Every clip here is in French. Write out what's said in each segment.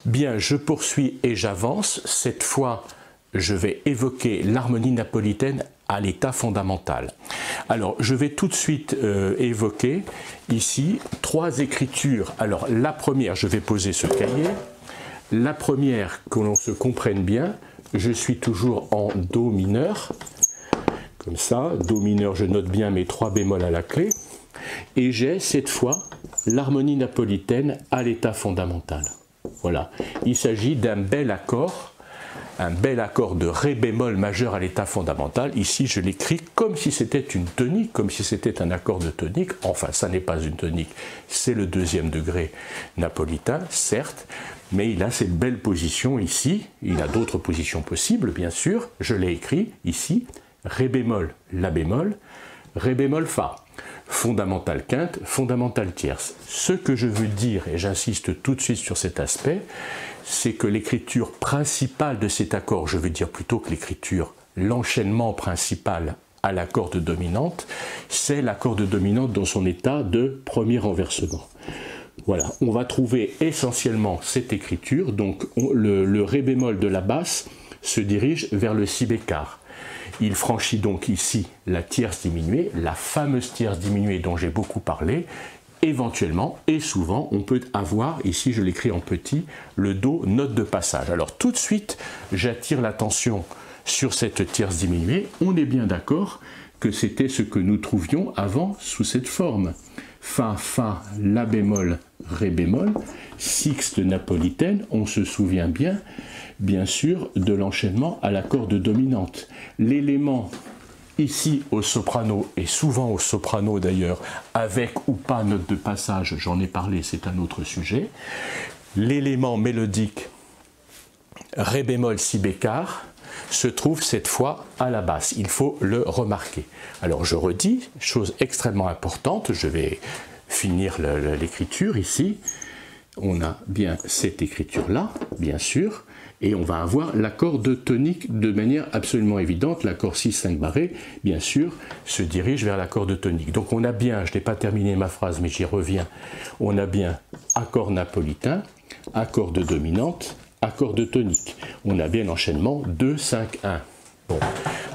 Bien, je poursuis et j'avance. Cette fois, je vais évoquer l'harmonie napolitaine à l'état fondamental. Alors, je vais tout de suite évoquer ici 3 écritures. Alors, la première, je vais poser ce cahier. La première, que l'on se comprenne bien, je suis toujours en Do mineur. Comme ça, Do mineur, je note bien mes 3 bémols à la clé. Et j'ai cette fois l'harmonie napolitaine à l'état fondamental. Voilà, il s'agit d'un bel accord de Ré bémol majeur à l'état fondamental. Ici, je l'écris comme si c'était une tonique, comme si c'était un accord de tonique. Enfin, ça n'est pas une tonique, c'est le 2e degré napolitain, certes, mais il a cette belle position ici. Il a d'autres positions possibles, bien sûr. Je l'ai écrit ici, Ré bémol, La bémol, Ré bémol, Fa. Fondamentale quinte, fondamentale tierce. Ce que je veux dire, et j'insiste tout de suite sur cet aspect, c'est que l'écriture principale de cet accord, je veux dire plutôt que l'écriture, l'enchaînement principal à la corde dominante, c'est la corde dominante dans son état de premier renversement. Voilà, on va trouver essentiellement cette écriture, donc le Ré bémol de la basse se dirige vers le Si bécard. Il franchit donc ici la tierce diminuée, la fameuse tierce diminuée dont j'ai beaucoup parlé. Éventuellement, et souvent, on peut avoir, ici je l'écris en petit, le Do, note de passage. Alors tout de suite, j'attire l'attention sur cette tierce diminuée. On est bien d'accord que c'était ce que nous trouvions avant sous cette forme. Fa, Fa, La bémol, Ré bémol, sixte napolitaine, on se souvient bien sûr, de l'enchaînement à la corde dominante. L'élément ici au soprano, et souvent au soprano d'ailleurs, avec ou pas note de passage, j'en ai parlé, c'est un autre sujet. L'élément mélodique Ré bémol, Si bécard se trouve cette fois à la basse, il faut le remarquer. Alors je redis, chose extrêmement importante, je vais finir l'écriture ici. On a bien cette écriture-là, bien sûr, et on va avoir l'accord de tonique de manière absolument évidente. L'accord 6-5 barré, bien sûr, se dirige vers l'accord de tonique. Donc on a bien, je n'ai pas terminé ma phrase, mais j'y reviens, on a bien accord napolitain, accord de dominante, accord de tonique. On a bien l'enchaînement 2-5-1. Bon.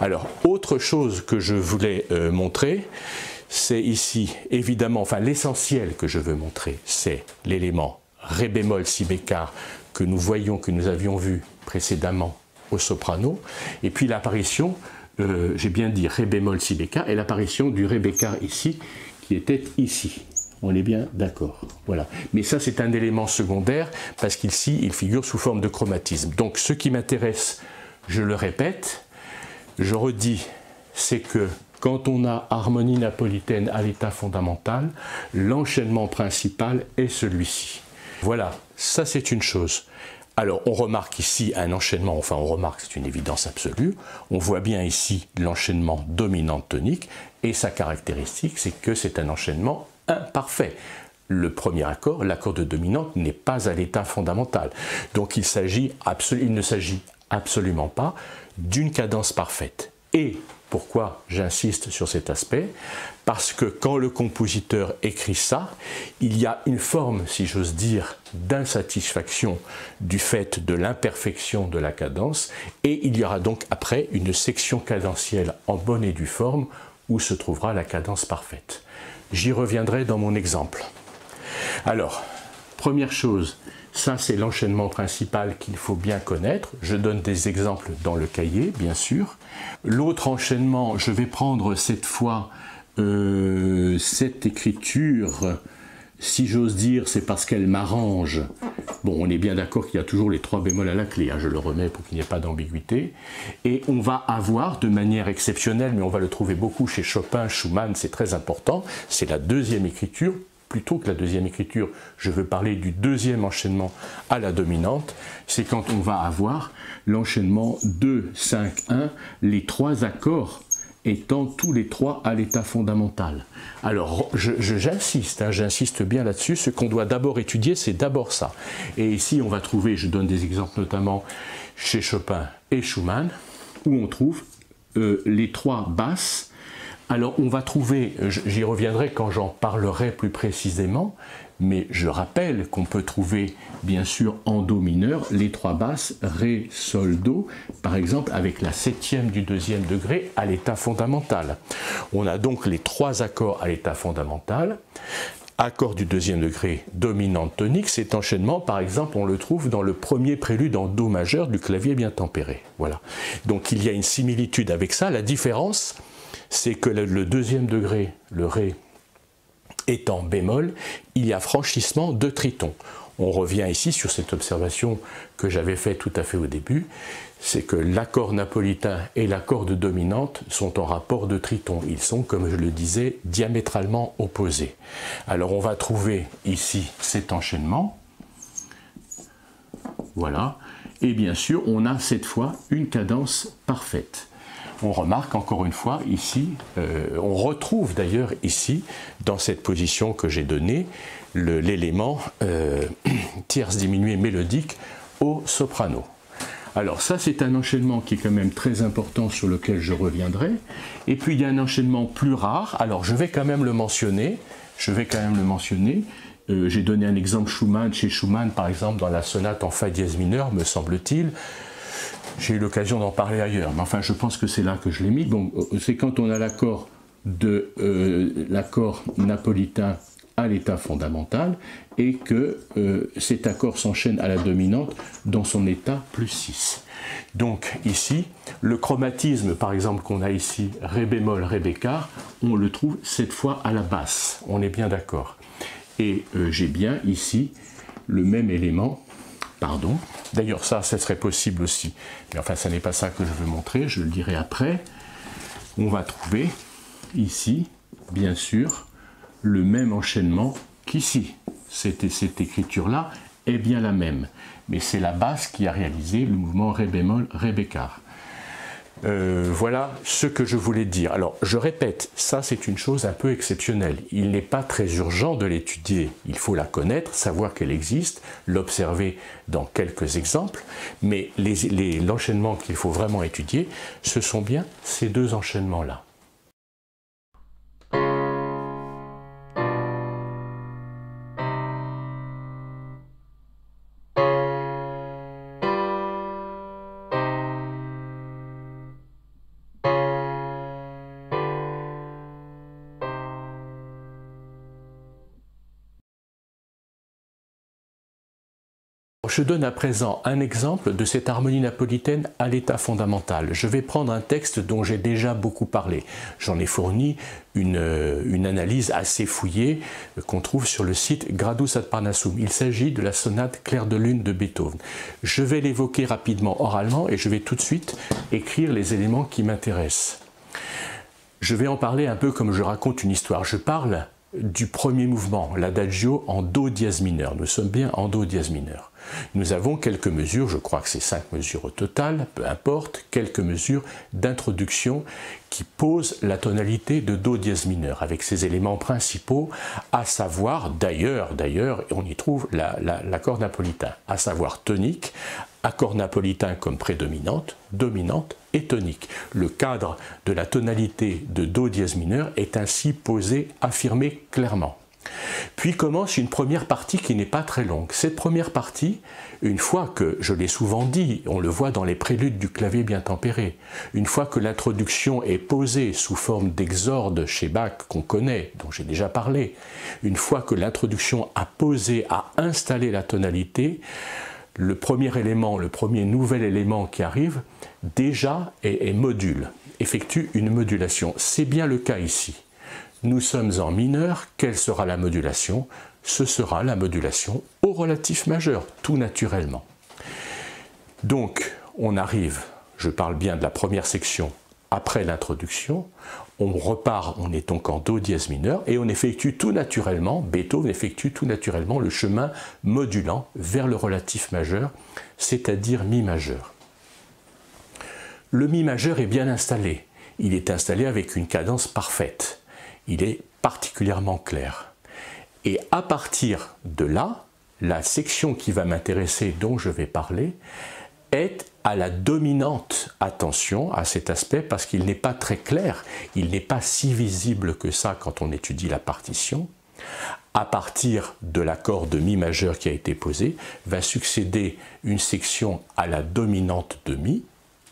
Alors, autre chose que je voulais montrer, c'est ici, évidemment, enfin l'essentiel que je veux montrer, c'est l'élément Ré bémol, Si bécard que nous voyons, que nous avions vu précédemment au soprano, et puis l'apparition, j'ai bien dit Ré bémol, Si bécard, et l'apparition du Ré bécard ici, qui était ici. On est bien d'accord. Voilà. Mais ça, c'est un élément secondaire, parce qu'ici, il figure sous forme de chromatisme. Donc, ce qui m'intéresse, je le répète, je redis, c'est que quand on a harmonie napolitaine à l'état fondamental, l'enchaînement principal est celui-ci. Voilà, ça c'est une chose. Alors on remarque ici un enchaînement, enfin on remarque, c'est une évidence absolue, on voit bien ici l'enchaînement dominante-tonique, et sa caractéristique c'est que c'est un enchaînement imparfait. Le premier accord, l'accord de dominante, n'est pas à l'état fondamental. Donc il ne s'agit absolument pas d'une cadence parfaite. Et pourquoi j'insiste sur cet aspect? Parce que quand le compositeur écrit ça, il y a une forme, si j'ose dire, d'insatisfaction du fait de l'imperfection de la cadence, et il y aura donc après une section cadentielle en bonne et due forme où se trouvera la cadence parfaite. J'y reviendrai dans mon exemple. Alors, première chose, ça c'est l'enchaînement principal qu'il faut bien connaître. Je donne des exemples dans le cahier, bien sûr. L'autre enchaînement, je vais prendre cette fois cette écriture, si j'ose dire, c'est parce qu'elle m'arrange. Bon, on est bien d'accord qu'il y a toujours les 3 bémols à la clé, hein, je le remets pour qu'il n'y ait pas d'ambiguïté. Et on va avoir, de manière exceptionnelle, mais on va le trouver beaucoup chez Chopin, Schumann, c'est très important, c'est la 2e écriture. Plutôt que la 2e écriture, je veux parler du 2e enchaînement à la dominante, c'est quand on va avoir l'enchaînement 2-5-1, les 3 accords étant tous les 3 à l'état fondamental. Alors, j'insiste bien là-dessus, ce qu'on doit d'abord étudier, c'est d'abord ça. Et ici, on va trouver, je donne des exemples notamment chez Chopin et Schumann, où on trouve les 3 basses Alors on va trouver, j'y reviendrai quand j'en parlerai plus précisément, mais je rappelle qu'on peut trouver bien sûr en Do mineur les trois basses Ré, Sol, Do, par exemple avec la septième du deuxième degré à l'état fondamental. On a donc les trois accords à l'état fondamental. Accord du deuxième degré dominante tonique, cet enchaînement par exemple on le trouve dans le premier prélude en Do majeur du clavier bien tempéré. Voilà. Donc il y a une similitude avec ça. La différence, c'est que le deuxième degré, le Ré, étant bémol, il y a franchissement de triton. On revient ici sur cette observation que j'avais faite tout à fait au début, c'est que l'accord napolitain et l'accord de dominante sont en rapport de triton. Ils sont, comme je le disais, diamétralement opposés. Alors on va trouver ici cet enchaînement. Voilà. Et bien sûr, on a cette fois une cadence parfaite. On remarque encore une fois ici, on retrouve d'ailleurs ici, dans cette position que j'ai donnée, l'élément tierce diminuée mélodique au soprano. Alors ça c'est un enchaînement qui est quand même très important sur lequel je reviendrai. Et puis il y a un enchaînement plus rare, alors je vais quand même le mentionner, j'ai donné un exemple Schumann, chez Schumann par exemple dans la sonate en Fa dièse mineur me semble-t-il. J'ai eu l'occasion d'en parler ailleurs, mais enfin je pense que c'est là que je l'ai mis. Donc c'est quand on a l'accord napolitain à l'état fondamental et que cet accord s'enchaîne à la dominante dans son état plus 6. Donc ici, le chromatisme par exemple qu'on a ici, Ré bémol, Ré bécard, on le trouve cette fois à la basse, on est bien d'accord. Et j'ai bien ici le même élément. Pardon. D'ailleurs, ça serait possible aussi. Mais enfin, ce n'est pas ça que je veux montrer, je le dirai après. On va trouver ici, bien sûr, le même enchaînement qu'ici. Cette écriture-là est bien la même. Mais c'est la basse qui a réalisé le mouvement Ré bémol, Ré bécard. Voilà ce que je voulais dire. Alors, je répète, ça c'est une chose un peu exceptionnelle. Il n'est pas très urgent de l'étudier. Il faut la connaître, savoir qu'elle existe, l'observer dans quelques exemples. Mais l'enchaînement qu'il faut vraiment étudier, ce sont bien ces deux enchaînements-là. Je donne à présent un exemple de cette harmonie napolitaine à l'état fondamental. Je vais prendre un texte dont j'ai déjà beaucoup parlé. J'en ai fourni une analyse assez fouillée qu'on trouve sur le site Gradus ad Parnassum. Il s'agit de la sonate Clair de lune de Beethoven. Je vais l'évoquer rapidement oralement et je vais tout de suite écrire les éléments qui m'intéressent. Je vais en parler un peu comme je raconte une histoire. Je parle du premier mouvement, l'adagio en Do dièse mineur. Nous sommes bien en Do dièse mineur. Nous avons quelques mesures, je crois que c'est 5 mesures au total, peu importe, quelques mesures d'introduction qui posent la tonalité de Do dièse mineur, avec ses éléments principaux, à savoir, d'ailleurs, on y trouve l'accord napolitain, à savoir tonique, accord napolitain comme prédominante, dominante et tonique. Le cadre de la tonalité de Do dièse mineur est ainsi posé, affirmé clairement. Puis commence une première partie qui n'est pas très longue. Cette première partie, une fois que, je l'ai souvent dit, on le voit dans les préludes du clavier bien tempéré, une fois que l'introduction est posée sous forme d'exorde chez Bach qu'on connaît, dont j'ai déjà parlé, une fois que l'introduction a posé, a installé la tonalité, le premier élément, le premier nouvel élément qui arrive, déjà est module, effectue une modulation. C'est bien le cas ici. Nous sommes en mineur, quelle sera la modulation? Ce sera la modulation au relatif majeur, tout naturellement. Donc, on arrive, je parle bien de la première section, après l'introduction, on repart, on est donc en Do dièse mineur, et on effectue tout naturellement, Beethoven effectue tout naturellement le chemin modulant vers le relatif majeur, c'est-à-dire Mi majeur. Le Mi majeur est bien installé, il est installé avec une cadence parfaite. Il est particulièrement clair. Et à partir de là, la section qui va m'intéresser, dont je vais parler, est à la dominante. Attention à cet aspect parce qu'il n'est pas très clair, il n'est pas si visible que ça quand on étudie la partition. À partir de l'accord de Mi majeur qui a été posé, va succéder une section à la dominante de Mi.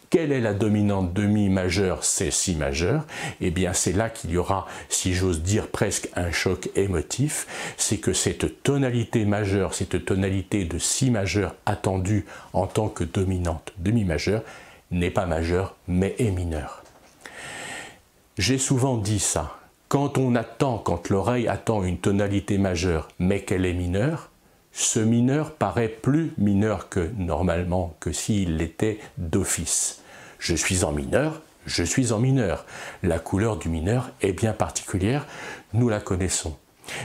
Quelle est la dominante de Mi majeur? C'est Si majeur. Eh bien, c'est là qu'il y aura, si j'ose dire, presque un choc émotif. C'est que cette tonalité majeure, cette tonalité de Si majeur attendue en tant que dominante de Mi majeur, n'est pas majeure, mais est mineure. J'ai souvent dit ça. Quand on attend, quand l'oreille attend une tonalité majeure, mais qu'elle est mineure, ce mineur paraît plus mineur que normalement, que s'il l'était d'office. Je suis en mineur, je suis en mineur. La couleur du mineur est bien particulière, nous la connaissons.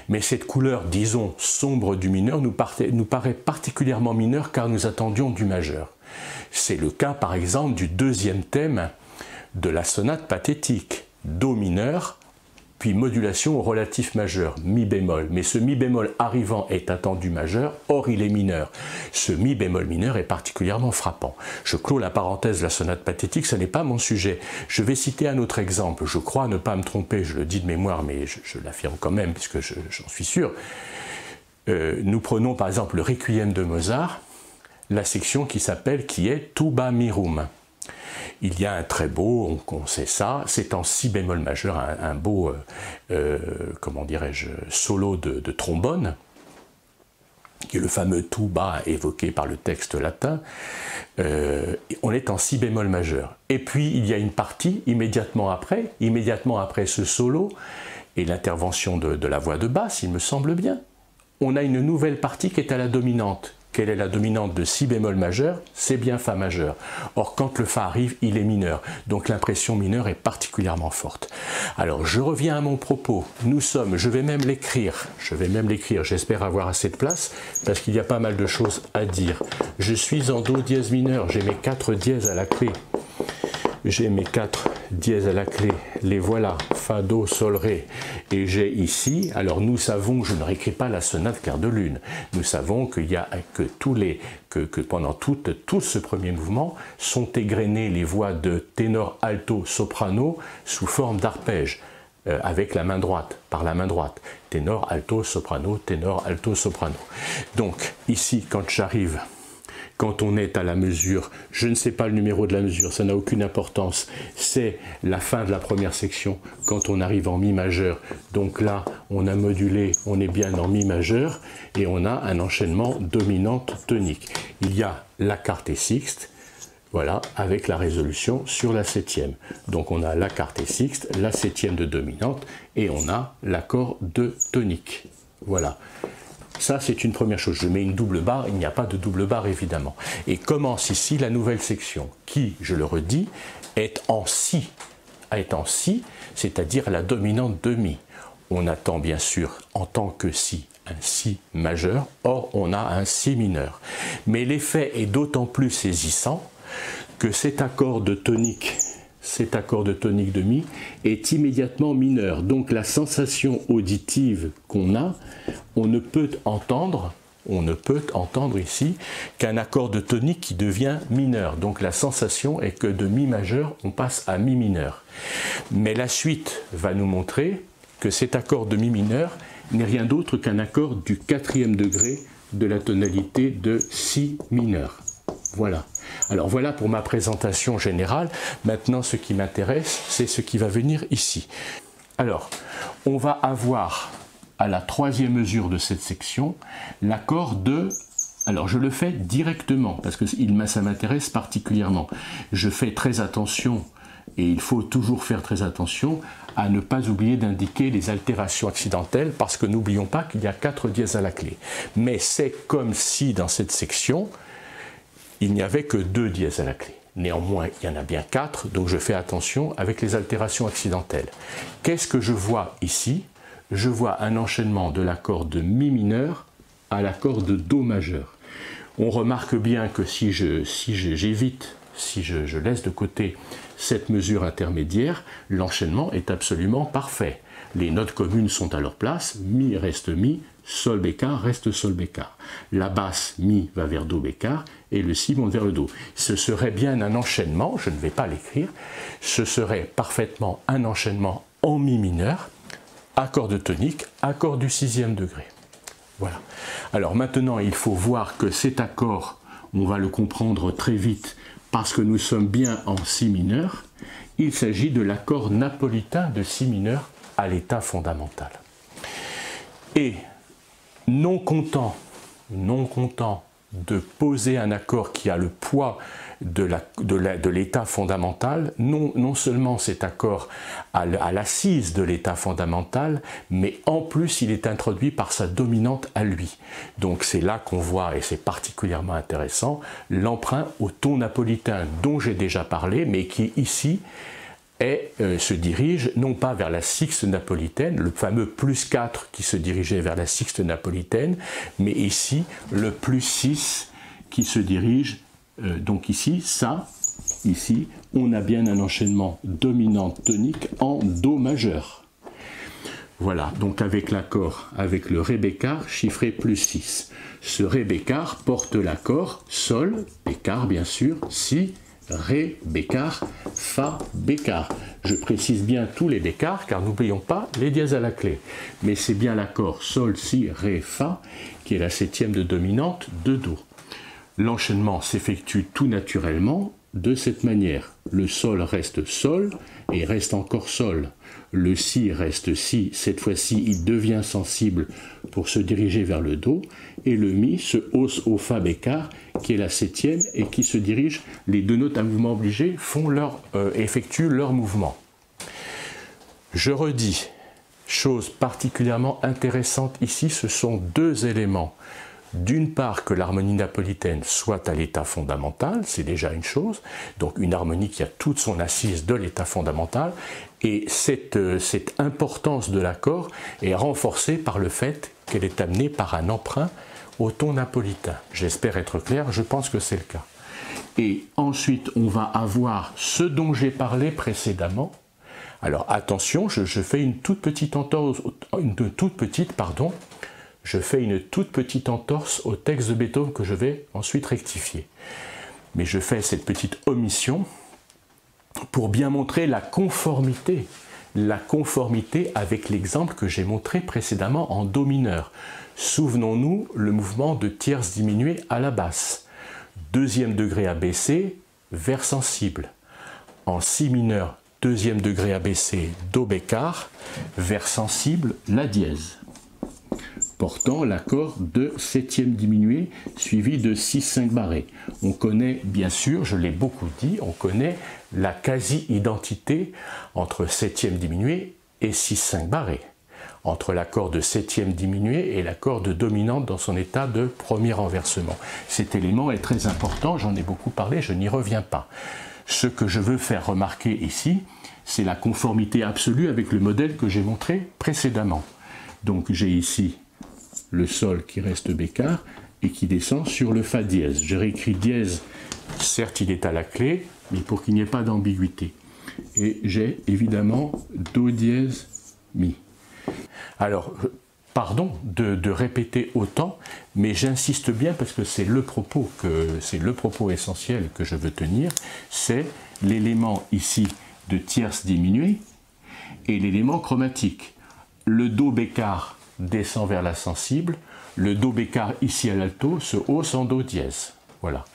Mais cette couleur, disons, sombre du mineur nous paraît particulièrement mineure car nous attendions du majeur. C'est le cas par exemple du deuxième thème de la sonate pathétique, Do mineur, puis modulation au relatif majeur, Mi bémol. Mais ce Mi bémol arrivant est attendu majeur, or il est mineur. Ce Mi bémol mineur est particulièrement frappant. Je clôt la parenthèse de la sonate pathétique, ce n'est pas mon sujet. Je vais citer un autre exemple. Je crois ne pas me tromper, je le dis de mémoire, mais je l'affirme quand même, puisque j'en suis sûr. Nous prenons par exemple le Requiem de Mozart, la section qui est Tuba mirum. Il y a un très beau, on sait ça, c'est en Si bémol majeur, un beau, comment dirais-je, solo de trombone, qui est le fameux tuba évoqué par le texte latin. On est en Si bémol majeur. Et puis il y a une partie immédiatement après ce solo, et l'intervention de la voix de basse, il me semble bien, on a une nouvelle partie qui est à la dominante. Quelle est la dominante de Si bémol majeur? C'est bien Fa majeur. Or, quand le Fa arrive, il est mineur. Donc l'impression mineure est particulièrement forte. Alors, je reviens à mon propos. Nous sommes, je vais même l'écrire, j'espère avoir assez de place, parce qu'il y a pas mal de choses à dire. Je suis en Do dièse mineur, j'ai mes 4 dièses à la clé. J'ai mes 4 dièses à la clé, les voilà, Fa, Do, Sol, Ré. Et j'ai ici, alors nous savons, je ne réécris pas la sonate clair de lune, nous savons qu'il y a que pendant tout ce premier mouvement sont égrenées les voix de ténor, alto, soprano sous forme d'arpège, avec la main droite, par la main droite. Ténor, alto, soprano, Donc ici, quand on est à la mesure, je ne sais pas le numéro de la mesure, ça n'a aucune importance, c'est la fin de la première section, quand on arrive en Mi majeur. Donc là, on a modulé, on est bien en Mi majeur, et on a un enchaînement dominante tonique. Il y a la quarté sixte, voilà, avec la résolution sur la septième. Donc on a la quarté sixte, la septième de dominante, et on a l'accord de tonique. Voilà. Ça, c'est une première chose. Je mets une double barre, il n'y a pas de double barre évidemment. Et commence ici la nouvelle section qui, je le redis, est en Si, c'est-à-dire la dominante de Mi. On attend bien sûr en tant que Si un Si majeur, or on a un Si mineur. Mais l'effet est d'autant plus saisissant que cet accord de tonique de Mi est immédiatement mineur. Donc la sensation auditive qu'on a, on ne peut entendre ici qu'un accord de tonique qui devient mineur. Donc la sensation est que de Mi majeur, on passe à Mi mineur. Mais la suite va nous montrer que cet accord de Mi mineur n'est rien d'autre qu'un accord du 4e degré de la tonalité de Si mineur. Voilà. Alors voilà pour ma présentation générale. Maintenant, ce qui m'intéresse, c'est ce qui va venir ici. Alors, on va avoir à la 3e mesure de cette section l'accord de... Alors je le fais directement parce que ça m'intéresse particulièrement. Je fais très attention, et il faut toujours faire très attention à ne pas oublier d'indiquer les altérations accidentelles, parce que n'oublions pas qu'il y a 4 dièses à la clé. Mais c'est comme si dans cette section, il n'y avait que 2 dièses à la clé. Néanmoins, il y en a bien 4, donc je fais attention avec les altérations accidentelles. Qu'est-ce que je vois ici? Je vois un enchaînement de l'accord de Mi mineur à l'accord de Do majeur. On remarque bien que si je laisse de côté cette mesure intermédiaire, l'enchaînement est absolument parfait. Les notes communes sont à leur place, mi reste mi, sol bécard reste sol bécard. La basse mi va vers do bécard et le si monte vers le do. Ce serait bien un enchaînement, je ne vais pas l'écrire, ce serait parfaitement un enchaînement en mi mineur, accord de tonique, accord du 6e degré. Voilà. Alors maintenant, il faut voir que cet accord, on va le comprendre très vite parce que nous sommes bien en si mineur. Il s'agit de l'accord napolitain de si mineur à l'état fondamental. Et non content de poser un accord qui a le poids de l'état fondamental, non seulement cet accord à l'assise de l'état fondamental, mais en plus il est introduit par sa dominante à lui. Donc c'est là qu'on voit, et c'est particulièrement intéressant, l'emprunt au ton napolitain dont j'ai déjà parlé, mais qui ici se dirige non pas vers la sixte napolitaine, le fameux plus 4 qui se dirigeait vers la sixte napolitaine, mais ici le plus 6 qui se dirige, donc ici, ça, ici, on a bien un enchaînement dominante tonique en do majeur. Voilà, donc avec l'accord, avec le ré bécard chiffré plus 6. Ce ré bécard porte l'accord sol, bécard bien sûr, si, ré bécard, fa bécard. Je précise bien tous les bécards car n'oublions pas les dièses à la clé. Mais c'est bien l'accord sol, si, ré, fa qui est la 7e de dominante de do. L'enchaînement s'effectue tout naturellement de cette manière. Le sol reste sol et reste encore sol. Le si reste si, cette fois-ci il devient sensible pour se diriger vers le do, et le mi se hausse au fa bécard qui est la 7e et qui se dirige, les deux notes à mouvement obligé effectuent leur mouvement. Je redis, chose particulièrement intéressante ici, ce sont deux éléments. D'une part, que l'harmonie napolitaine soit à l'état fondamental, c'est déjà une chose, donc une harmonie qui a toute son assise de l'état fondamental, et cette importance de l'accord est renforcée par le fait qu'elle est amenée par un emprunt au ton napolitain. J'espère être clair, je pense que c'est le cas. Et ensuite, on va avoir ce dont j'ai parlé précédemment. Alors attention, je fais une toute petite entorse, je fais une toute petite entorse au texte de Beethoven que je vais ensuite rectifier. Mais je fais cette petite omission pour bien montrer la conformité avec l'exemple que j'ai montré précédemment en do mineur. Souvenons-nous le mouvement de tierce diminuée à la basse. 2e degré abaissé, vers sensible. En si mineur, 2e degré abaissé, do bécard, vers sensible, la dièse, portant l'accord de 7e diminué suivi de 6-5 barré. On connaît, bien sûr, je l'ai beaucoup dit, on connaît la quasi-identité entre 7e diminué et 6-5 barré, entre l'accord de 7e diminué et l'accord de dominante dans son état de premier renversement. Cet élément est très important, j'en ai beaucoup parlé, je n'y reviens pas. Ce que je veux faire remarquer ici, c'est la conformité absolue avec le modèle que j'ai montré précédemment. Donc j'ai ici le sol qui reste bécard et qui descend sur le fa dièse. Je réécris dièse, certes il est à la clé, mais pour qu'il n'y ait pas d'ambiguïté. Et j'ai évidemment do dièse mi. Alors, pardon de répéter autant, mais j'insiste bien parce que c'est le propos essentiel que je veux tenir, c'est l'élément ici de tierce diminuée et l'élément chromatique. Le do bécard descend vers la sensible, le do bécard ici à l'alto se hausse en do dièse. Voilà.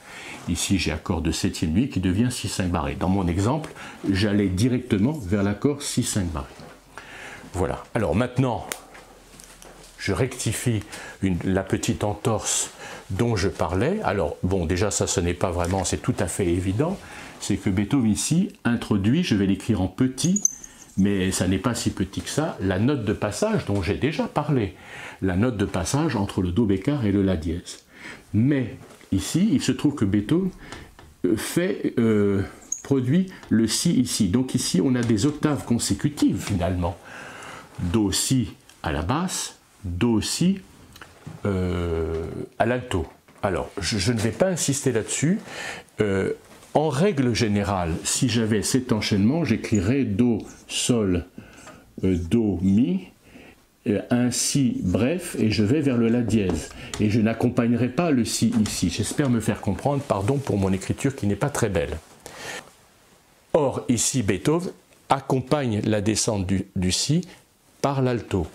Ici j'ai accord de 7e nuit qui devient 6-5 barré. Dans mon exemple, j'allais directement vers l'accord 6-5 barré. Voilà. Alors maintenant, je rectifie la petite entorse dont je parlais. Alors bon, déjà ça ce n'est pas vraiment, c'est tout à fait évident, c'est que Beethoven ici introduit, je vais l'écrire en petit, mais ça n'est pas si petit que ça, la note de passage dont j'ai déjà parlé, la note de passage entre le do bécard et le la dièse. Mais ici, il se trouve que Beethoven produit le si ici. Donc ici, on a des octaves consécutives finalement. Do si à la basse, do si à l'alto. Alors, je ne vais pas insister là-dessus. En règle générale, si j'avais cet enchaînement, j'écrirais do, sol, Do, Mi, un Si bref, et je vais vers le La dièse. Et je n'accompagnerai pas le Si ici. J'espère me faire comprendre, pardon pour mon écriture qui n'est pas très belle. Or, ici, Beethoven accompagne la descente du Si par l'alto.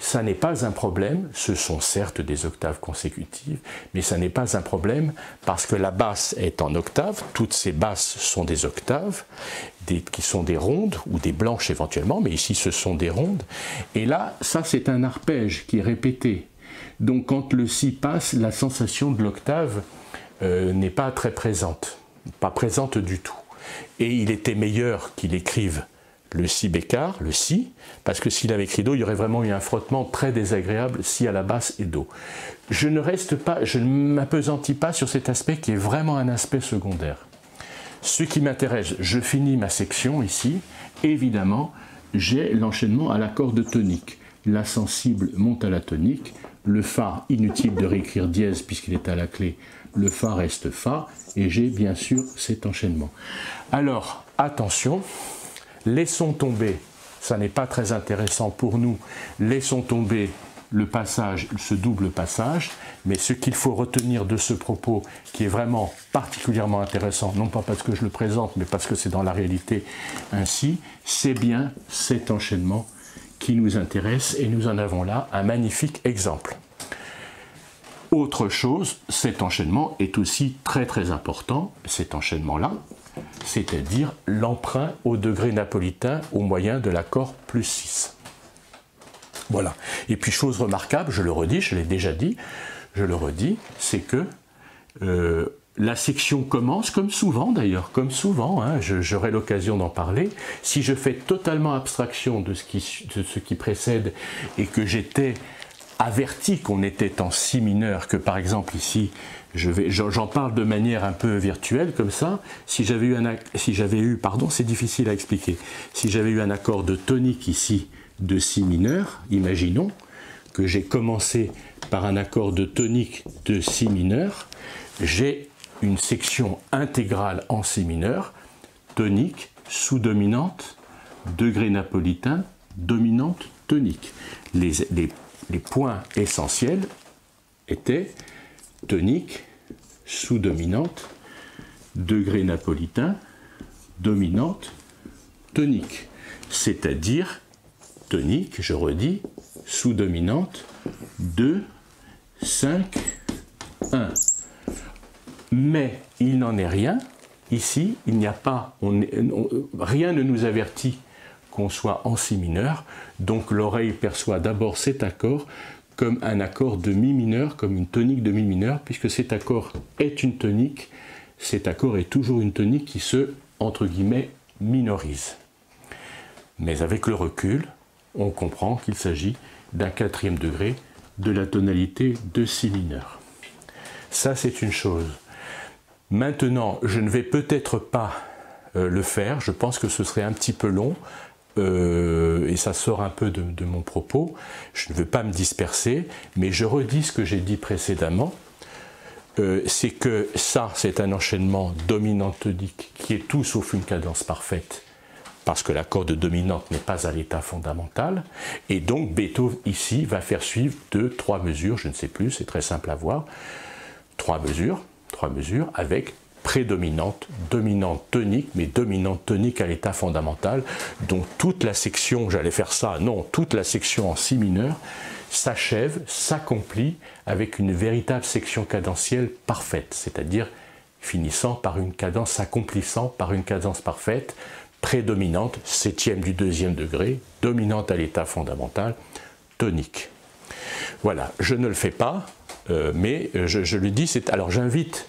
Ça n'est pas un problème, ce sont certes des octaves consécutives, mais ça n'est pas un problème parce que la basse est en octave, toutes ces basses sont des octaves, qui sont des rondes, ou des blanches éventuellement, mais ici ce sont des rondes, et là, ça c'est un arpège qui est répété. Donc quand le Si passe, la sensation de l'octave n'est pas très présente, pas présente du tout. Et il était meilleur qu'il écrive le Si bécard, le Si, parce que s'il avait écrit Do, il y aurait vraiment eu un frottement très désagréable Si à la basse et Do. Je ne m'appesantis pas sur cet aspect qui est vraiment un aspect secondaire. Ce qui m'intéresse, je finis ma section ici, évidemment, j'ai l'enchaînement à l'accord de tonique. La sensible monte à la tonique, le Fa, inutile de réécrire dièse puisqu'il est à la clé, le Fa reste Fa, et j'ai bien sûr cet enchaînement. Alors, attention, laissons tomber, ça n'est pas très intéressant pour nous, laissons tomber le passage, ce double passage, mais ce qu'il faut retenir de ce propos qui est vraiment particulièrement intéressant, non pas parce que je le présente, mais parce que c'est dans la réalité ainsi, c'est bien cet enchaînement qui nous intéresse et nous en avons là un magnifique exemple. Autre chose, cet enchaînement est aussi très très important, cet enchaînement-là, c'est-à-dire l'emprunt au degré napolitain au moyen de l'accord plus 6. Voilà. Et puis chose remarquable, je le redis, je l'ai déjà dit, je le redis, c'est que la section commence, comme souvent d'ailleurs, comme souvent, hein, j'aurai l'occasion d'en parler, si je fais totalement abstraction de ce qui précède et que j'étais averti qu'on était en Si mineur, que par exemple ici, j'en parle de manière un peu virtuelle comme ça, si j'avais eu, pardon, c'est difficile à expliquer, si j'avais eu un accord de tonique ici de Si mineur, imaginons que j'ai commencé par un accord de tonique de Si mineur, j'ai une section intégrale en Si mineur, tonique, sous-dominante, degré napolitain, dominante, tonique. Les points essentiels étaient tonique, sous-dominante, degré napolitain, dominante, tonique. C'est-à-dire tonique, je redis, sous-dominante, 2, 5, 1. Mais il n'en est rien. Ici, il n'y a pas, rien ne nous avertit qu'on soit en Si mineur, donc l'oreille perçoit d'abord cet accord comme un accord de Mi mineur, comme une tonique de Mi mineur, puisque cet accord est une tonique, cet accord est toujours une tonique qui se, entre guillemets, minorise. Mais avec le recul, on comprend qu'il s'agit d'un quatrième degré de la tonalité de Si mineur. Ça, c'est une chose. Maintenant, je ne vais peut-être pas le faire, je pense que ce serait un petit peu long, et ça sort un peu de mon propos, je ne veux pas me disperser, mais je redis ce que j'ai dit précédemment, c'est que ça, c'est un enchaînement dominant-tonique qui est tout sauf une cadence parfaite, parce que l'accord de dominante n'est pas à l'état fondamental, et donc Beethoven ici va faire suivre 2, 3 mesures, je ne sais plus, c'est très simple à voir, 3 mesures avec prédominante, dominante tonique, mais dominante tonique à l'état fondamental, donc toute la section, j'allais faire ça, non, toute la section en Si mineur s'achève, s'accomplit avec une véritable section cadentielle parfaite, c'est-à-dire finissant par une cadence, s'accomplissant par une cadence parfaite, prédominante, septième du deuxième degré, dominante à l'état fondamental, tonique. Voilà, je ne le fais pas, mais je le dis, alors j'invite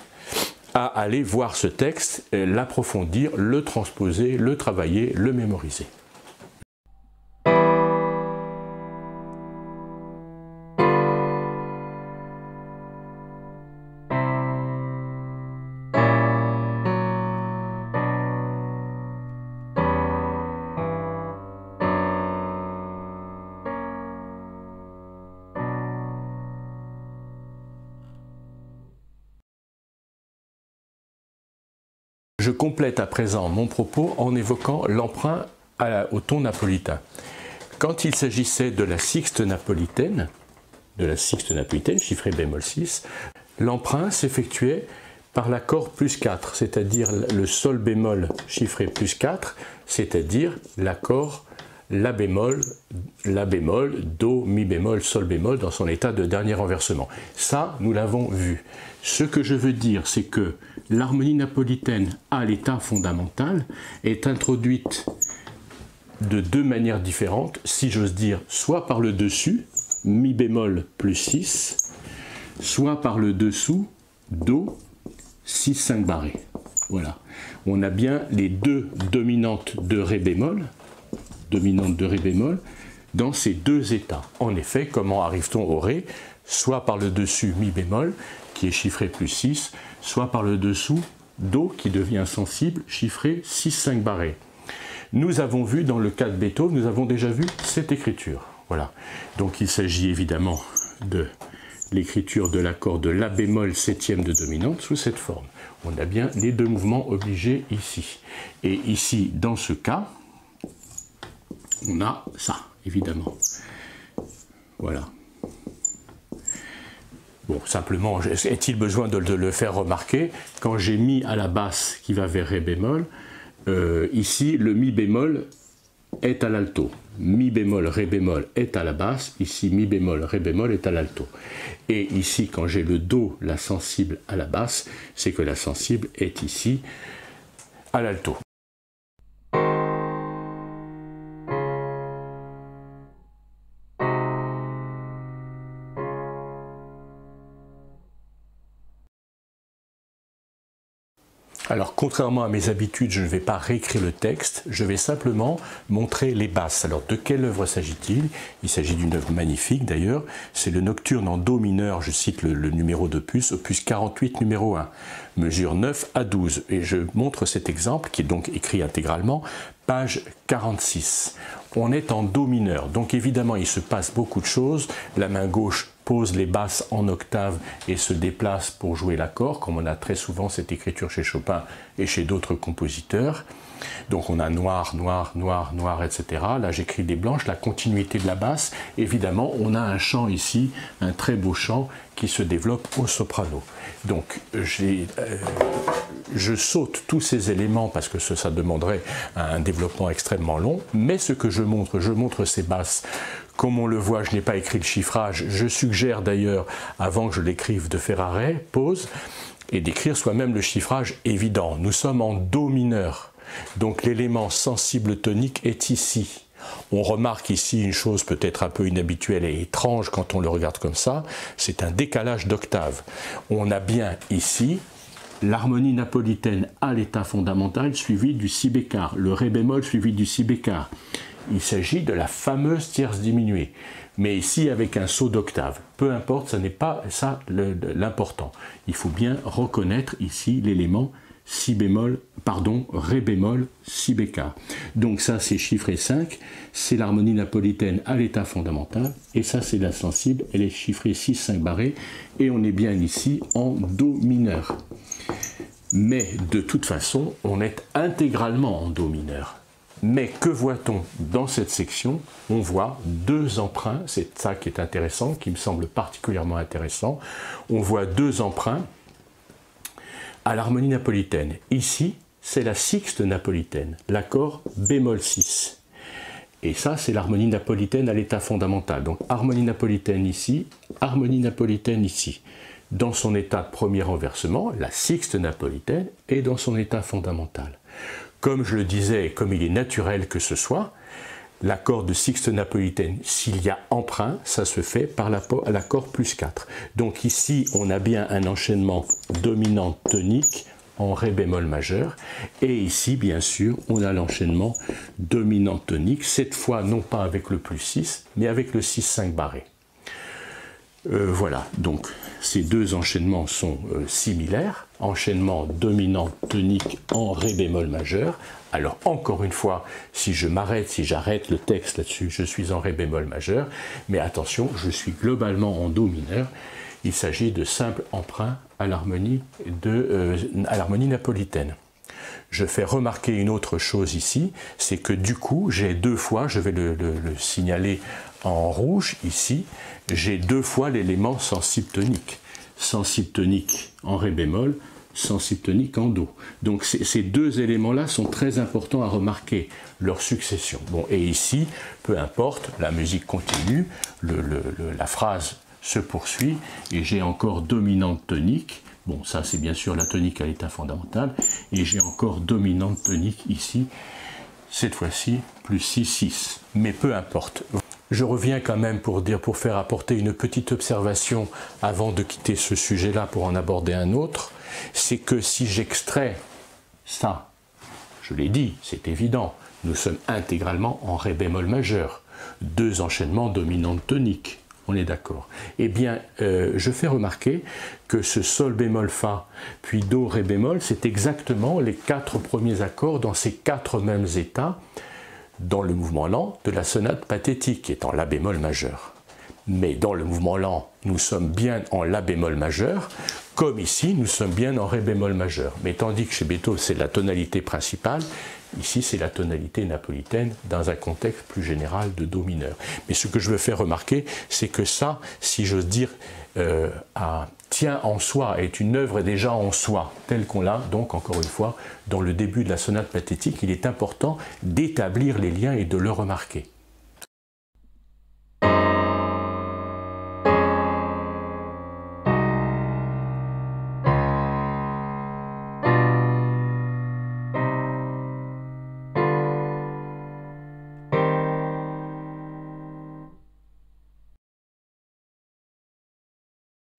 à aller voir ce texte, l'approfondir, le transposer, le travailler, le mémoriser. Je complète à présent mon propos en évoquant l'emprunt au ton napolitain. Quand il s'agissait de la sixte napolitaine, chiffrée bémol 6, l'emprunt s'effectuait par l'accord plus 4, c'est-à-dire le sol bémol chiffré plus 4, c'est-à-dire l'accord la bémol, do, mi bémol, sol bémol dans son état de dernier renversement. Ça, nous l'avons vu. Ce que je veux dire, c'est que l'harmonie napolitaine à l'état fondamental est introduite de deux manières différentes, si j'ose dire, soit par le dessus, mi bémol plus 6, soit par le dessous, do, 6, 5 barré. Voilà. On a bien les deux dominantes de ré bémol, dans ces deux états. En effet, comment arrive-t-on au ré? Soit par le dessus mi bémol, qui est chiffré plus 6, soit par le dessous do, qui devient sensible, chiffré 6, 5 barré. Nous avons vu dans le cas de Beethoven, nous avons déjà vu cette écriture. Voilà. Donc il s'agit évidemment de l'écriture de l'accord de la bémol septième de dominante sous cette forme. On a bien les deux mouvements obligés ici. Et ici, dans ce cas, on a ça, évidemment. Voilà. Bon, simplement, est-il besoin de le faire remarquer? Quand j'ai mi à la basse qui va vers ré bémol, ici, le mi bémol est à l'alto. Mi bémol, ré bémol est à la basse. Ici, mi bémol, ré bémol est à l'alto. Et ici, quand j'ai le do, la sensible à la basse, c'est que la sensible est ici à l'alto. Alors, contrairement à mes habitudes, je ne vais pas réécrire le texte, je vais simplement montrer les basses. Alors, de quelle œuvre s'agit-il? Il s'agit d'une œuvre magnifique d'ailleurs, c'est le Nocturne en Do mineur, je cite le numéro d'opus, opus 48 numéro 1, mesure 9 à 12. Et je montre cet exemple, qui est donc écrit intégralement, page 46. On est en Do mineur, donc évidemment il se passe beaucoup de choses. La main gauche pose les basses en octave et se déplace pour jouer l'accord, comme on a très souvent cette écriture chez Chopin et chez d'autres compositeurs. Donc on a noir, noir, noir, noir, etc. Là j'écris des blanches, la continuité de la basse. Évidemment, on a un chant ici, un très beau chant qui se développe au soprano. Donc je saute tous ces éléments parce que ça demanderait un développement extrêmement long, mais ce que je montre ces basses. Comme on le voit, je n'ai pas écrit le chiffrage. Je suggère d'ailleurs, avant que je l'écrive, de faire arrêt, pause, et d'écrire soi-même le chiffrage évident. Nous sommes en Do mineur, donc l'élément sensible tonique est ici. On remarque ici une chose peut-être un peu inhabituelle et étrange quand on le regarde comme ça, c'est un décalage d'octave. On a bien ici l'harmonie napolitaine à l'état fondamental suivi du si bécard, le ré bémol suivi du si bécard. Il s'agit de la fameuse tierce diminuée, mais ici avec un saut d'octave. Peu importe, ce n'est pas ça l'important. Il faut bien reconnaître ici l'élément si bémol, pardon, ré bémol, si bécard. Donc ça c'est chiffré 5, c'est l'harmonie napolitaine à l'état fondamental, et ça c'est la sensible, elle est chiffrée 6, 5 barré, et on est bien ici en Do mineur. Mais de toute façon, on est intégralement en Do mineur. Mais que voit-on dans cette section? On voit deux emprunts, c'est ça qui est intéressant, qui me semble particulièrement intéressant. On voit deux emprunts à l'harmonie napolitaine. Ici, c'est la sixte napolitaine, l'accord bémol 6. Et ça, c'est l'harmonie napolitaine à l'état fondamental. Donc, harmonie napolitaine ici, harmonie napolitaine ici. Dans son état de premier renversement, la sixte napolitaine est dans son état fondamental. Comme je le disais, et comme il est naturel que ce soit, l'accord de sixte napolitaine, s'il y a emprunt, ça se fait par l'accord plus 4. Donc ici, on a bien un enchaînement dominant tonique en ré bémol majeur. Et ici, bien sûr, on a l'enchaînement dominant tonique, cette fois non pas avec le plus 6, mais avec le 6-5 barré. Voilà, donc ces deux enchaînements sont similaires. Enchaînement dominant tonique en ré bémol majeur. Alors encore une fois, si j'arrête le texte là-dessus, je suis en ré bémol majeur. Mais attention, je suis globalement en Do mineur. Il s'agit de simples emprunts à l'harmonie napolitaine. Je fais remarquer une autre chose ici, c'est que du coup, j'ai deux fois, je vais le signaler en rouge ici, j'ai deux fois l'élément sensible tonique. Sensible tonique en ré bémol, sensible tonique en do. Donc ces deux éléments-là sont très importants à remarquer, leur succession. Bon, et ici, peu importe, la musique continue, la phrase se poursuit, et j'ai encore dominante tonique. Bon, ça c'est bien sûr la tonique à l'état fondamental, et j'ai encore dominante tonique ici, cette fois-ci plus 6-6, mais peu importe. Je reviens quand même pour faire apporter une petite observation avant de quitter ce sujet-là pour en aborder un autre, c'est que si j'extrais ça, je l'ai dit, c'est évident, nous sommes intégralement en ré bémol majeur, deux enchaînements dominantes toniques. On est d'accord. Eh bien, je fais remarquer que ce sol bémol fa, puis do ré bémol, c'est exactement les quatre premiers accords dans ces quatre mêmes états dans le mouvement lent de la sonate pathétique, qui est en la bémol majeur. Mais dans le mouvement lent, nous sommes bien en la bémol majeur, comme ici, nous sommes bien en ré bémol majeur. Mais tandis que chez Beethoven, c'est la tonalité principale, ici, c'est la tonalité napolitaine dans un contexte plus général de do mineur. Mais ce que je veux faire remarquer, c'est que ça, si j'ose dire, tient en soi, est une œuvre déjà en soi, telle qu'on l'a, donc, encore une fois, dans le début de la sonate pathétique. Il est important d'établir les liens et de le remarquer.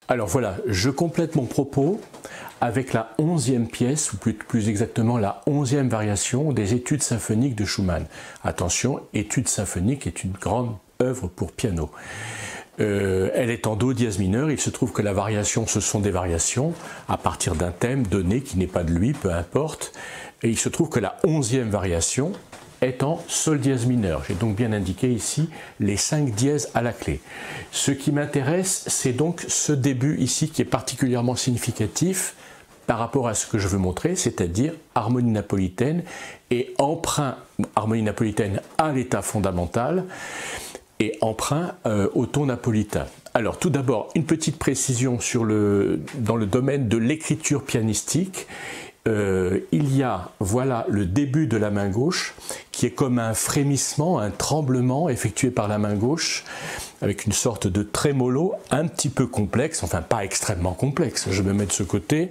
Alors voilà, je complète mon propos avec la 11e pièce, ou plus exactement la 11e variation des études symphoniques de Schumann. Attention, études symphoniques est une grande œuvre pour piano. Elle est en do dièse mineur, il se trouve que la variation, ce sont des variations à partir d'un thème donné qui n'est pas de lui, peu importe, et il se trouve que la 11e variation est en sol dièse mineur. J'ai donc bien indiqué ici les 5 dièses à la clé. Ce qui m'intéresse, c'est donc ce début ici qui est particulièrement significatif par rapport à ce que je veux montrer, c'est-à-dire harmonie napolitaine et emprunt, harmonie napolitaine à l'état fondamental et emprunt au ton napolitain. Alors tout d'abord, une petite précision dans le domaine de l'écriture pianistique. Il y a, voilà, le début de la main gauche qui est comme un frémissement, un tremblement effectué par la main gauche avec une sorte de trémolo un petit peu complexe, enfin pas extrêmement complexe, je me mets de ce côté.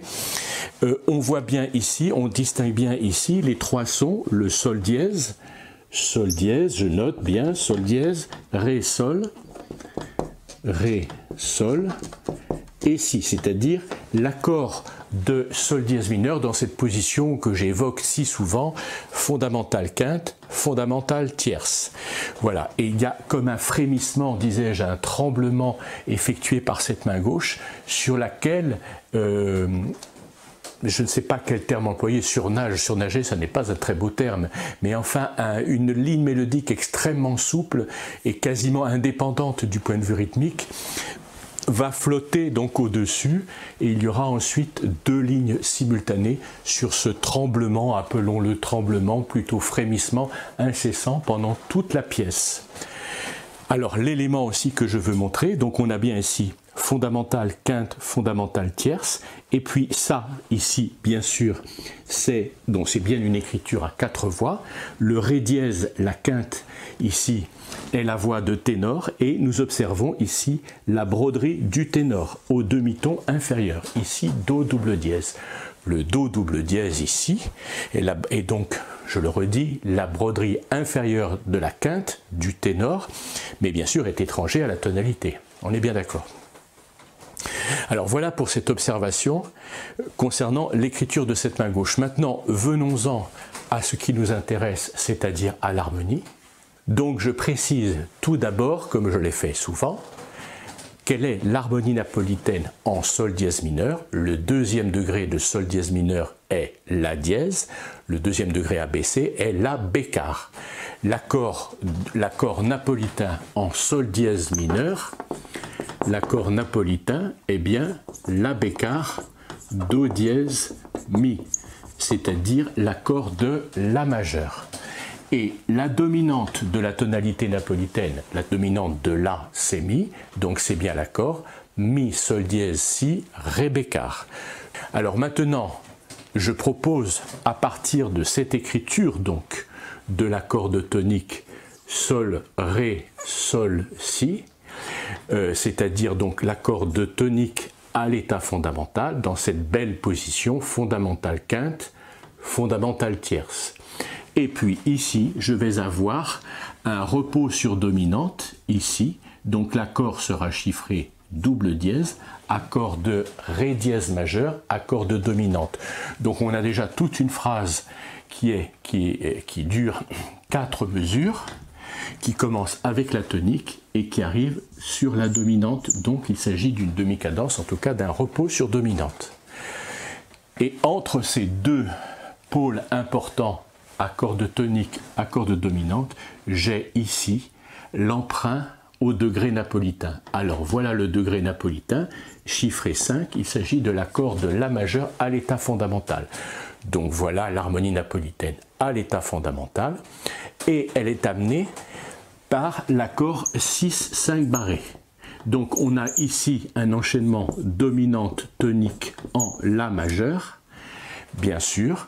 On voit bien ici, on distingue bien ici les trois sons, le sol dièse, je note bien, sol dièse, ré, sol, et si, c'est-à-dire l'accord de sol dièse mineur dans cette position que j'évoque si souvent, fondamentale quinte, fondamentale tierce. Voilà, et il y a comme un frémissement, disais-je, un tremblement effectué par cette main gauche sur laquelle, je ne sais pas quel terme employer, surnager, ça n'est pas un très beau terme, mais enfin une ligne mélodique extrêmement souple et quasiment indépendante du point de vue rythmique, va flotter donc au-dessus et il y aura ensuite deux lignes simultanées sur ce tremblement, appelons-le tremblement, plutôt frémissement incessant pendant toute la pièce. Alors l'élément aussi que je veux montrer, donc on a bien ici fondamentale quinte, fondamentale tierce, et puis ça ici bien sûr c'est bien une écriture à 4 voix, le ré dièse, la quinte ici est la voix de ténor et nous observons ici la broderie du ténor au demi-ton inférieur, ici do double dièse. Le do double dièse ici et donc je le redis, la broderie inférieure de la quinte du ténor, mais bien sûr est étranger à la tonalité, on est bien d'accord. Alors voilà pour cette observation concernant l'écriture de cette main gauche. Maintenant, venons-en à ce qui nous intéresse, c'est-à-dire à l'harmonie. Donc je précise tout d'abord, comme je l'ai fait souvent, quelle est l'harmonie napolitaine en sol dièse mineur. Le deuxième degré de sol dièse mineur est la dièse, le deuxième degré abaissé est la bécard. L'accord napolitain en sol dièse mineur, l'accord napolitain est bien la bécard, do dièse, mi. c'est-à-dire l'accord de La majeur. Et la dominante de la tonalité napolitaine, la dominante de La, c'est Mi, donc c'est bien l'accord Mi, Sol dièse, Si, Ré bécard. Alors maintenant, je propose à partir de cette écriture donc de l'accord de tonique Sol, Ré, Sol, Si, c'est-à-dire donc l'accord de tonique à l'état fondamental, dans cette belle position fondamentale quinte, fondamentale tierce. Et puis ici, je vais avoir un repos sur dominante, ici, donc l'accord sera chiffré double dièse, accord de Ré dièse majeur, accord de dominante. Donc on a déjà toute une phrase qui dure 4 mesures, qui commence avec la tonique et qui arrive sur la dominante. Donc il s'agit d'une demi-cadence, en tout cas d'un repos sur dominante. Et entre ces deux pôles importants, accord de tonique, accord de dominante, j'ai ici l'emprunt au degré napolitain. Alors voilà le degré napolitain, chiffré 5, il s'agit de l'accord de La majeur à l'état fondamental. Donc voilà l'harmonie napolitaine à l'état fondamental, et elle est amenée par l'accord 6-5 barré. Donc on a ici un enchaînement dominante tonique en La majeur, bien sûr,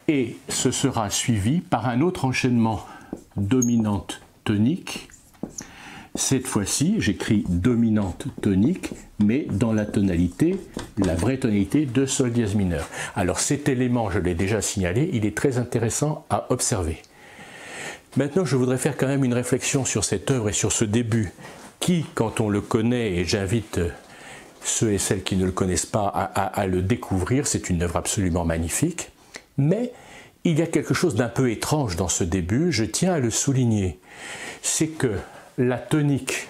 et ce sera suivi par un autre enchaînement dominante tonique. Cette fois-ci, j'écris dominante tonique, mais dans la tonalité, la vraie tonalité de Sol dièse mineur. Alors cet élément, je l'ai déjà signalé, il est très intéressant à observer. Maintenant, je voudrais faire quand même une réflexion sur cette œuvre et sur ce début, qui, quand on le connaît, et j'invite ceux et celles qui ne le connaissent pas à le découvrir, c'est une œuvre absolument magnifique, mais il y a quelque chose d'un peu étrange dans ce début, je tiens à le souligner, c'est que la tonique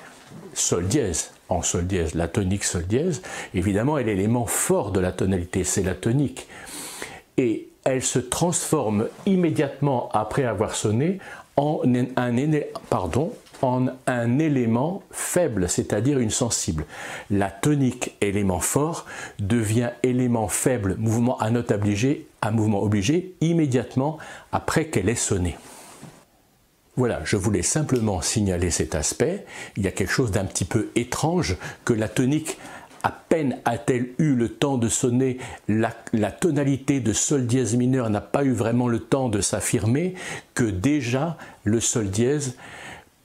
Sol dièse, en Sol dièse, la tonique Sol dièse, évidemment est l'élément fort de la tonalité, c'est la tonique. Et elle se transforme immédiatement après avoir sonné en un élément faible, c'est-à-dire une sensible. La tonique, élément fort, devient élément faible, mouvement à note obligée, à mouvement obligé, immédiatement après qu'elle ait sonné. Voilà, je voulais simplement signaler cet aspect. Il y a quelque chose d'un petit peu étrange que la tonique, à peine a-t-elle eu le temps de sonner, la tonalité de Sol dièse mineur n'a pas eu vraiment le temps de s'affirmer, que déjà le Sol dièse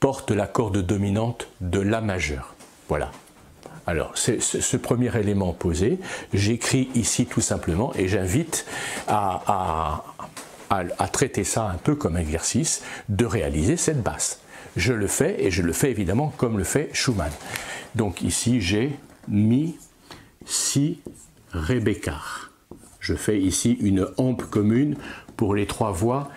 porte l'accord de dominante de La majeur. Voilà. Alors, c'est ce premier élément posé. J'écris ici tout simplement et j'invite à traiter ça un peu comme exercice, de réaliser cette basse. Je le fais, et je le fais évidemment comme le fait Schumann. Donc ici j'ai Mi, Si, Ré bécard. Je fais ici une hampe commune pour les 3 voix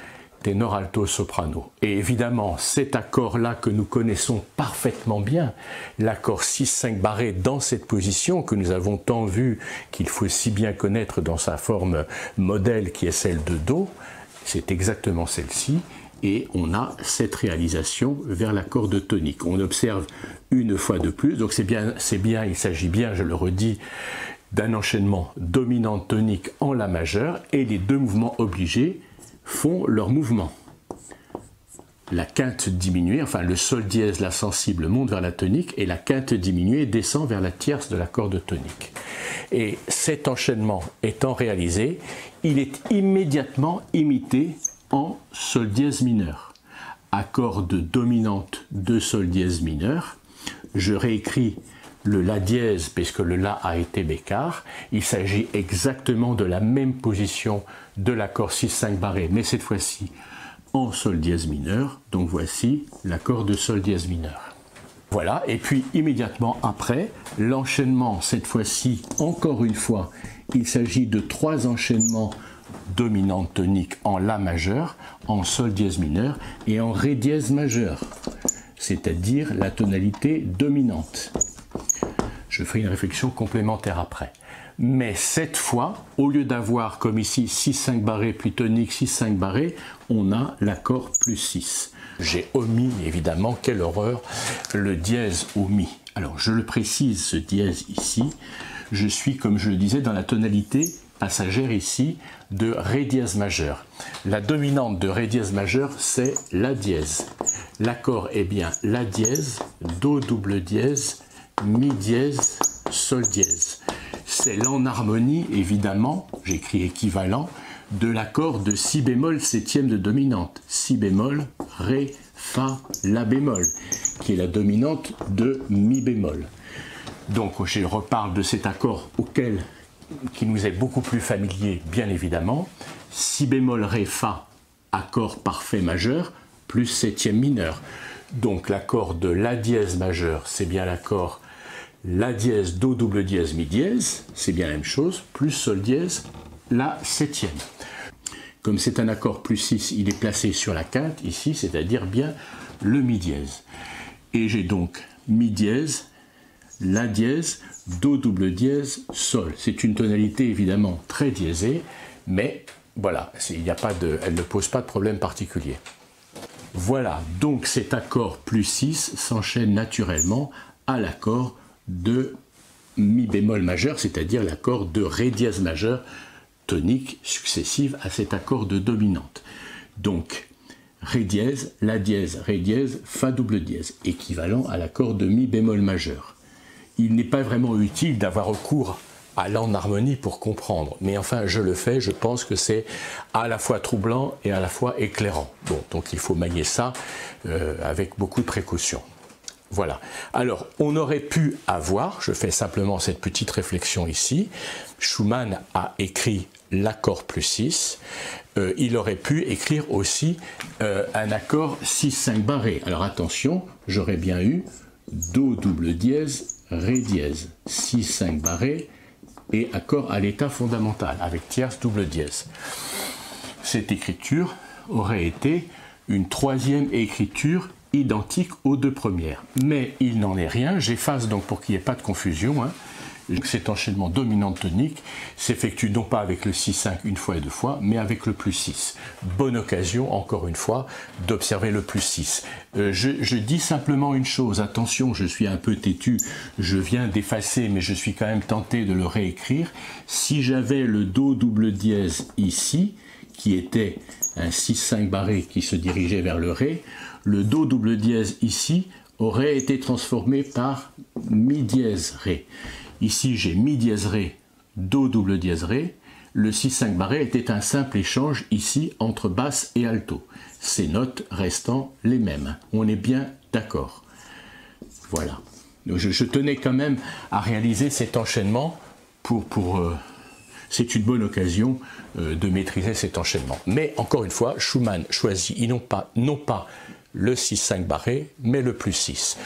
ténor, alto, soprano. Et évidemment, cet accord-là que nous connaissons parfaitement bien, l'accord 6-5 barré dans cette position que nous avons tant vu qu'il faut si bien connaître dans sa forme modèle qui est celle de Do, c'est exactement celle-ci, et on a cette réalisation vers l'accord de tonique. On observe une fois de plus, donc c'est bien, il s'agit bien, je le redis, d'un enchaînement dominante tonique en La majeur, et les deux mouvements obligés font leur mouvement. La quinte diminuée, enfin le Sol dièse, la sensible, monte vers la tonique, et la quinte diminuée descend vers la tierce de l'accord de tonique. Et cet enchaînement étant réalisé, il est immédiatement imité en Sol dièse mineur. Accord de dominante de Sol dièse mineur. Je réécris le La dièse, puisque le La a été bécard. Il s'agit exactement de la même position de l'accord 6-5 barré, mais cette fois-ci en Sol dièse mineur. Donc voici l'accord de Sol dièse mineur. Voilà, et puis immédiatement après, l'enchaînement, cette fois-ci, encore une fois, il s'agit de 3 enchaînements dominante tonique en La majeur, en Sol dièse mineur et en Ré dièse majeur, c'est-à-dire la tonalité dominante. Je ferai une réflexion complémentaire après. Mais cette fois, au lieu d'avoir comme ici 6-5 barré puis tonique 6-5 barré, on a l'accord plus 6. J'ai omis, évidemment, quelle horreur, le dièse au Mi. Alors je le précise, ce dièse ici, je suis, comme je le disais, dans la tonalité passagère ici de Ré dièse majeur. La dominante de Ré dièse majeur, c'est La dièse. L'accord est bien La dièse, Do double dièse, Mi dièse, Sol dièse. C'est l'enharmonie, évidemment, j'écris équivalent, de l'accord de Si bémol septième de dominante. Si bémol, Ré, Fa, La bémol, qui est la dominante de Mi bémol. Donc je reparle de cet accord qui nous est beaucoup plus familier, bien évidemment. Si bémol, Ré, Fa, accord parfait majeur, plus septième mineur. Donc l'accord de La dièse majeur, c'est bien l'accord La dièse, Do double dièse, Mi dièse, c'est bien la même chose, plus Sol dièse, La septième. Comme c'est un accord plus 6, il est placé sur la quinte ici, c'est-à-dire bien le Mi dièse. Et j'ai donc Mi dièse, La dièse, Do double dièse, Sol. C'est une tonalité évidemment très diésée, mais voilà, elle ne pose pas de problème particulier. Voilà, donc cet accord plus 6 s'enchaîne naturellement à l'accord de Mi bémol majeur, c'est-à-dire l'accord de Ré dièse majeur, tonique successive à cet accord de dominante. Donc, Ré dièse, La dièse, Ré dièse, Fa double dièse, équivalent à l'accord de Mi bémol majeur. Il n'est pas vraiment utile d'avoir recours à l'enharmonie pour comprendre, mais enfin je le fais, je pense que c'est à la fois troublant et à la fois éclairant. Bon, donc il faut manier ça avec beaucoup de précaution. Voilà. Alors, on aurait pu avoir, je fais simplement cette petite réflexion ici, Schumann a écrit l'accord plus 6, il aurait pu écrire aussi un accord 6-5 barré. Alors attention, j'aurais bien eu Do double dièse, Ré dièse, 6-5 barré, et accord à l'état fondamental, avec tierce double dièse. Cette écriture aurait été une troisième écriture identique aux deux premières. Mais il n'en est rien, j'efface donc pour qu'il n'y ait pas de confusion. Cet enchaînement dominante tonique s'effectue non pas avec le 6-5 une fois et deux fois, mais avec le plus 6. Bonne occasion, encore une fois, d'observer le plus 6. Je dis simplement une chose, attention, je suis un peu têtu, je viens d'effacer, mais je suis quand même tenté de le réécrire. Si j'avais le Do double dièse ici, qui était un 6-5 barré qui se dirigeait vers le Ré, le Do double dièse ici aurait été transformé par Mi dièse Ré. Ici, j'ai Mi dièse Ré, Do double dièse Ré. Le 6-5 barré était un simple échange ici entre basse et alto. Ces notes restant les mêmes. On est bien d'accord. Voilà. Donc, je tenais quand même à réaliser cet enchaînement c'est une bonne occasion de maîtriser cet enchaînement. Mais encore une fois, Schumann choisit non pas le 6-5 barré, mais le plus 6.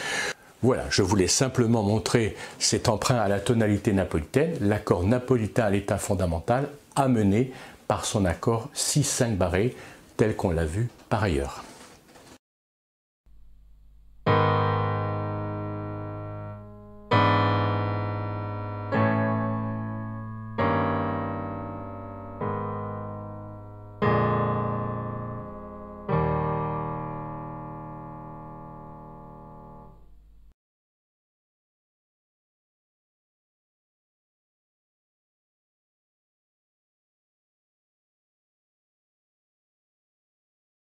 Voilà, je voulais simplement montrer cet emprunt à la tonalité napolitaine, l'accord napolitain à l'état fondamental, amené par son accord 6-5 barré, tel qu'on l'a vu par ailleurs.